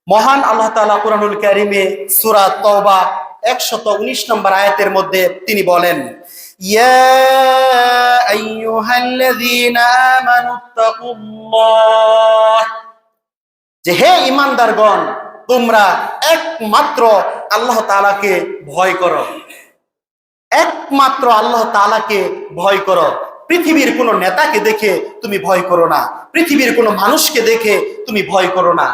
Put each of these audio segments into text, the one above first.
মহান আল্লাহ তাআলা কুরআনুল কারীমে সূরা তাওবা 119 নম্বর আয়াতের মধ্যে তিনি বলেন, ইয়া আইয়ুহাল্লাযীনা আমানুত্তাকুল্লাহ, যে হে ঈমানদারগণ, তোমরা একমাত্র আল্লাহ তাআলাকে ভয় করো, একমাত্র আল্লাহ তাআলাকে ভয় করো। পৃথিবীর কোনো নেতাকে দেখে তুমি ভয় করো না, পৃথিবীর কোনো মানুষকে দেখে তুমি ভয় করো না।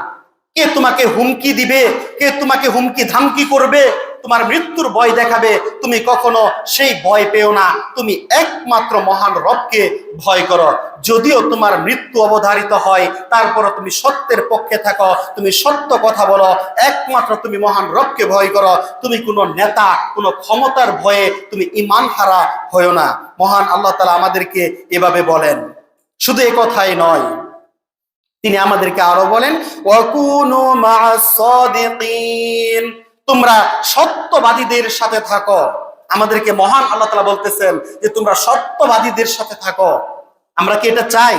কে তোমাকে হুমকি দিবে, কে তোমাকে হুমকি ধামকি করবে, তোমার মৃত্যুর ভয় দেখাবে, তুমি কখনো সেই ভয় পেও না। তুমি একমাত্র মহান রবকে ভয় করো। যদিও তোমার মৃত্যু অবধারিত হয়, তারপরও তুমি সত্যের পক্ষে থাকো, তুমি সত্য কথা বলো, একমাত্র তুমি মহান রবকে ভয় করো। তুমি কোনো নেতা, কোনো ক্ষমতার ভয়ে তুমি ঈমান হারা হয়ো না। মহান আল্লাহ তাআলা আমাদেরকে এভাবে বলেন। শুধু এ কথাই নয়, তিনি আমাদেরকে আরো বলেন, ওয়াকুনু মা'আস সাদিকিন, তোমরা সত্যবাদীদের সাথে থাকো। আমাদেরকে মহান আল্লাহ তাআলা বলতেছেন যে তোমরা সত্যবাদীদের সাথে থাকো। আমরা কি এটা চাই?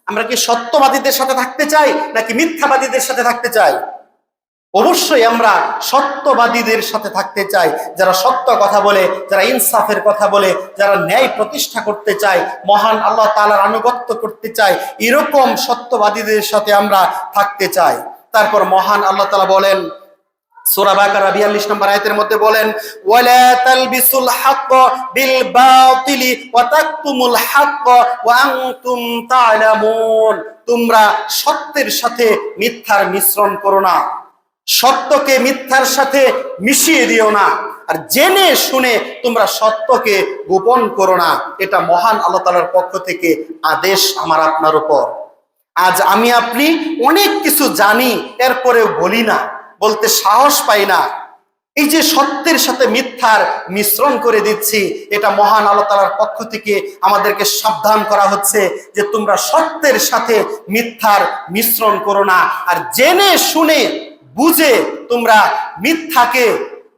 আমরা কি সত্যবাদীদের সাথে থাকতে চাই নাকি মিথ্যাবাদীদের সাথে থাকতে চাই? অবশ্যই আমরা সত্যবাদীদের সাথে থাকতে চাই, যারা সত্য কথা বলে, যারা ইনসাফের কথা বলে, যারা ন্যায় প্রতিষ্ঠা করতে চায়, মহান আল্লাহ তাআলার আনুগত্য করতে চায়, এরকম সত্যবাদীদের সাথে আমরা থাকতে চাই। তারপর মহান আল্লাহ তাআলা বলেন সূরা বাকারা 42 নম্বর আয়াতের মধ্যে বলেন, ওয়ালা তালবিসুল হক বিল বাতিলি ওয়া তাকতুমুল হক ওয়া আনতুম তা'লামুন, তোমরা সত্যের সাথে মিথ্যার মিশ্রণ করো না, সত্যকে মিথ্যার সাথে মিশিয়ে দিও না, আর জেনে শুনে তোমরা সত্যকে গোপন করো না। এটা মহান আল্লাহ তাআলার পক্ষ থেকে আদেশ আমার আপনার উপর। আজ আমি আপনি অনেক কিছু জানি, এরপরেও বলি না, বলতে সাহস পাই না। এই যে সত্যের সাথে মিথ্যার মিশ্রণ করে দিচ্ছি, এটা মহান আল্লাহ তাআলার পক্ষ থেকে আমাদেরকে সাবধান করা হচ্ছে যে তোমরা সত্যের সাথে মিথ্যার মিশ্রণ করো না, আর জেনে শুনে বুঝে তোমরা মিথ্যাকে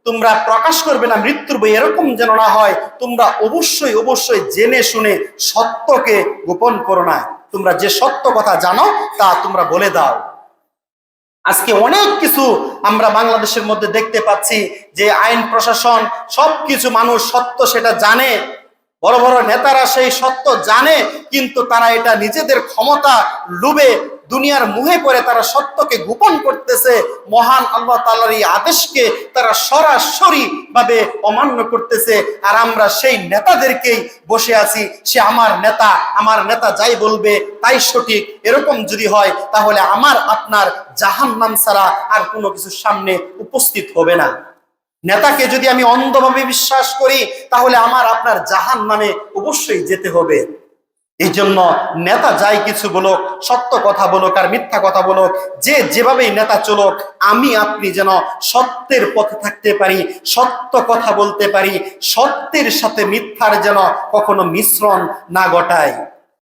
তোমরা প্রকাশ করবে না মৃত্যুর ভয়ে, এরকম যেন না হয়। তোমরা অবশ্যই অবশ্যই জেনে শুনে সত্যকে গোপন করো না। তোমরা যে সত্য কথা জানো তা তোমরা বলে দাও। আজকে অনেক কিছু আমরা বাংলাদেশের মধ্যে দেখতে পাচ্ছি যে আইন প্রশাসন সবকিছু, মানুষ সত্য সেটা জানে, বড় বড় নেতারা সেই সত্য জানে, কিন্তু তারা এটা নিজেদের ক্ষমতা লোভে, দুনিয়ার মুহে পড়ে তারা সত্যকে গোপন করতেছে। মহান আল্লাহ তাআলার এই আদেশকে তারা সরাসরি ভাবে অমান্য করতেছে, আর আমরা সেই নেতাদেরকেই বসে আছি, সে আমার নেতা, আমার নেতা যাই বলবে তাই সঠিক। এরকম যদি হয় তাহলে আমার আপনার জাহান্নাম ছাড়া আর কোনো কিছু সামনে উপস্থিত হবে না। নেতাকে যদি আমি অন্ধভাবে বিশ্বাস করি তাহলে আমার আপনার জাহান্নামে অবশ্যই যেতে হবে। এই জন্য নেতা যাই কিছু বলুক, সত্য কথা বলুক আর মিথ্যা কথা বলুক, যে যেভাবেই নেতা চলুক, আমি আপনি যেন সত্যের পথে থাকতে পারি, সত্য কথা বলতে পারি, সত্যের সাথে মিথ্যার যেন কখনো মিশ্রণ না ঘটায়।